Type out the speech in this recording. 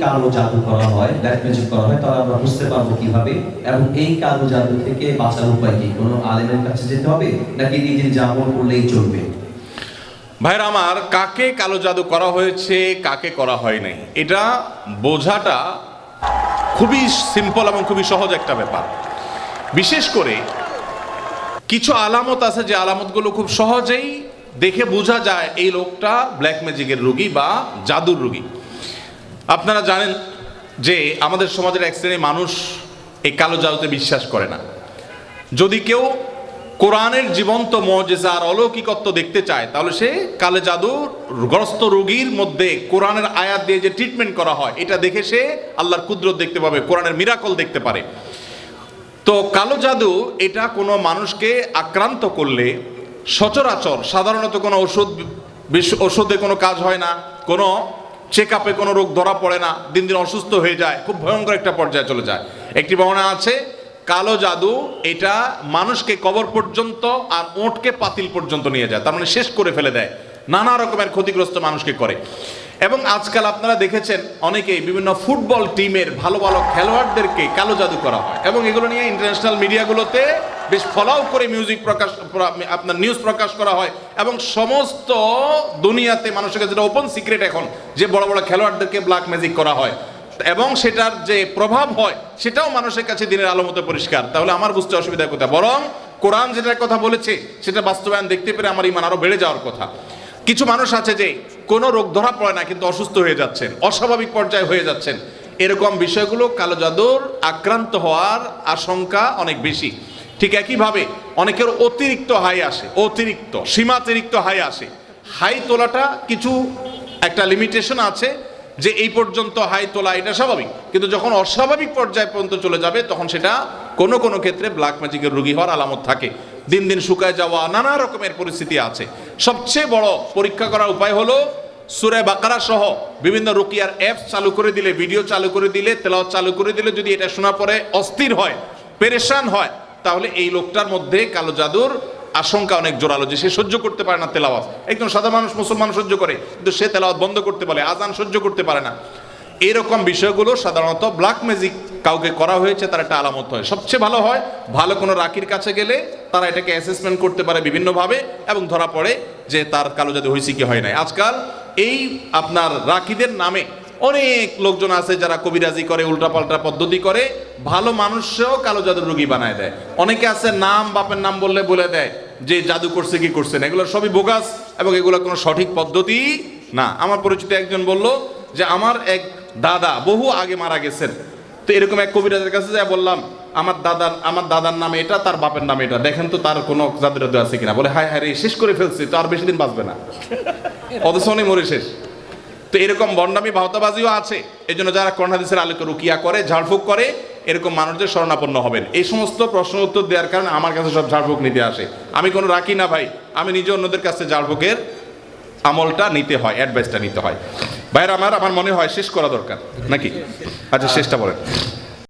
কালো জাদু করা হয়, ব্ল্যাক ম্যাজিক করা হয়, তাহলে আমরা বুঝতে পারবো কিভাবে, এবং এই কালো জাদু থেকে বাঁচার উপায় কি? কোনো আলেমের কাছে যেতে হবে নাকি নিজের আমল করলেই চলবে? ভাইরা আমার, কাকে কালো জাদু করা হয়েছে কাকে করা হয় নাই এটা বোঝাটা খুবই সিম্পল এবং খুবই সহজ একটা ব্যাপার। বিশেষ করে কিছু আলামত আছে যে আলামতগুলো খুব সহজেই দেখে বোঝা যায় এই লোকটা ব্ল্যাক ম্যাজিকের রোগী বা জাদুর রোগী। আপনারা জানেন যে আমাদের সমাজের এক শ্রেণীর মানুষ এই কালো জাদুতে বিশ্বাস করে না। যদি কেউ কোরআনের জীবন্ত মুজিজা আর অলৌকিকত্ব দেখতে চায় তাহলে সে কালো জাদুগ্রস্ত রোগীর মধ্যে কোরআনের আয়াত দিয়ে যে ট্রিটমেন্ট করা হয় এটা দেখে সে আল্লাহর কুদরত দেখতে পাবে, কোরআনের মিরাকল দেখতে পারে। তো কালো জাদু এটা কোনো মানুষকে আক্রান্ত করলে সচরাচর সাধারণত কোনো ওষুধে কোনো কাজ হয় না, কোনো চেক আপে কোনো রোগ ধরা পড়ে না, দিন দিন অসুস্থ হয়ে যায়, খুব ভয়ঙ্কর একটা পর্যায়ে চলে যায়। একটি বর্ণনা আছে কালো জাদু এটা মানুষকে কবর পর্যন্ত আর ওঁটকে পাতিল পর্যন্ত নিয়ে যায়, তার মানে শেষ করে ফেলে দেয়, নানা রকমের ক্ষতিগ্রস্ত মানুষকে করে। এবং আজকাল আপনারা দেখেছেন অনেকেই বিভিন্ন ফুটবল টিমের ভালো ভালো খেলোয়াড়দেরকে কালো জাদু করা হয় এবং এগুলো নিয়ে ইন্টারন্যাশনাল মিডিয়াগুলোতে বেশ ফলাও করে আপনার নিউজ প্রকাশ করা হয় এবং সমস্ত দুনিয়াতে মানুষের কাছে ওপেন সিক্রেট এখন যে বড় বড় খেলোয়াড়দেরকে ব্ল্যাক ম্যাজিক করা হয় এবং সেটার যে প্রভাব হয় সেটাও মানুষের কাছে দিনের আলো মতো পরিষ্কার। তাহলে আমার বুঝতে অসুবিধার কথা, বরং কোরআন যেটার কথা বলেছে সেটা বাস্তবায়ন দেখতে পেরে আমার ঈমান আরো বেড়ে যাওয়ার কথা। কিছু মানুষ আছে যে কোনো রোগ ধরা পড়ে না কিন্তু অসুস্থ হয়ে যাচ্ছেন, অস্বাভাবিক পর্যায়ে হয়ে যাচ্ছেন, এরকম বিষয়গুলো কালো জাদুর আক্রান্ত হওয়ার আশঙ্কা অনেক বেশি। ঠিক একইভাবে অনেকের অতিরিক্ত হাই আসে, সীমাতিরিক্ত হাই আসে। হাই তোলাটা কিছু একটা লিমিটেশন আছে যে এই পর্যন্ত হাই তোলা এটা স্বাভাবিক, কিন্তু যখন অস্বাভাবিক পর্যায় পর্যন্ত চলে যাবে তখন সেটা কোনো কোনো ক্ষেত্রে ব্ল্যাক ম্যাজিকের রোগী হওয়ার আলামত থাকে। দিন দিন শুকায় যাওয়া, নানা রকমের পরিস্থিতি আছে। সবচেয়ে বড় পরীক্ষা করার উপায় হলো সূরা বাকারা সহ বিভিন্ন রুকিয়ার অ্যাপস চালু করে দিলে, ভিডিও চালু করে দিলে, তেলাওয়াত চালু করে দিলে যদি এটা শোনার পরে অস্থির হয়, পেরেশান হয়, তাহলে এই লোকটার মধ্যে কালো জাদুর আশঙ্কা অনেক জোরালো, যে সে সহ্য করতে পারে না তেলাওয়াত। একজন সাধারণ মানুষ মুসলমান সহ্য করে, কিন্তু সে তেলাওয়াত বন্ধ করতে পারে, আজান সহ্য করতে পারে না। এরকম বিষয়গুলো সাধারণত ব্ল্যাক ম্যাজিক কাউকে করা হয়েছে তার একটা আলামত হয়। সবচেয়ে ভালো হয় ভালো কোনো রাকির কাছে গেলে তারা এটাকে অ্যাসেসমেন্ট করতে পারে বিভিন্নভাবে এবং ধরা পড়ে যে তার কালো জাদু হয়েছে কি হয় নাই। আজকাল এই আপনার রাকিদের নামে অনেক লোকজন আছে যারা কবিরাজি করে, উল্টাপাল্টা পদ্ধতি করে, ভালো মানুষও কালো জাদুর রোগী বানায় দেয়। অনেকে আছে নাম বাপের নাম বললে বলে দেয় যে জাদু করছে কি করছে না, এগুলো সবই বোগাস এবং এগুলো কোনো সঠিক পদ্ধতি না। আমার পরিচিত একজন বলল যে আমার এক দাদা বহু আগে মারা গেছেন, তো এরকম এক কবিরাজের কাছে যাই বললাম আমার দাদার নামে এটা, তার বাপের নামে এটা, দেখেন তো তার কোনো জাদু টাদু আছে কিনা। বলে হায় হায় রে, শেষ করে ফেলছি, তো আর বেশি দিন বাঁচবে না, অথচ উনি মরে শেষ। তো এরকম বন্ডামি ভাওতাবাজিও আছে। এই জন্য যারা কোরআন হাদিসের আলোকে রুকিয়া করে, ঝাড়ফুঁক করে, এরকম মানুষদের শরণাপন্ন হবেন। এই সমস্ত প্রশ্ন উত্তর দেওয়ার কারণে আমার কাছে সব ঝাড়ফুঁক নিতে আসে। আমি কোনো রাখি না ভাই, আমি নিজে অন্যদের কাছে ঝাড়ফুঁকের আমলটা নিতে হয়, অ্যাডভাইসটা নিতে হয়। ভাইরা আমার মনে হয় শেষ করা দরকার নাকি? আচ্ছা, শেষটা বলেন।